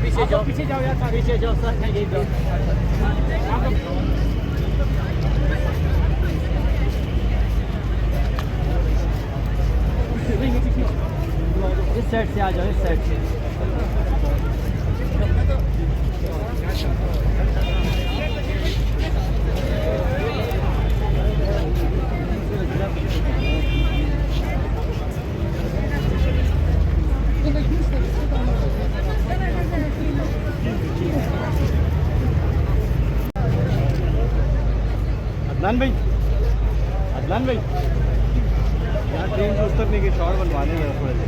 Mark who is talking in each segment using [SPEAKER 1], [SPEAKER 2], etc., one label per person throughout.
[SPEAKER 1] पीछे जाओ यार, पीछे जाओ सर, नहीं जाओ। इस साइड से आ जाओ, इस साइड से। अदनान भाई यहाँ ट्रेन से उतरने के शॉट बनवाने में थोड़े से।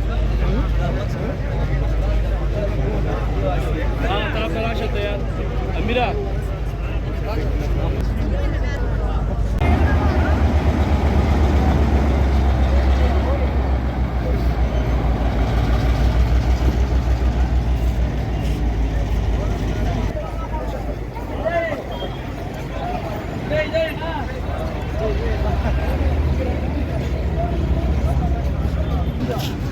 [SPEAKER 1] हाँ तरफ तलाश होता है यार अमीरा। Yeah.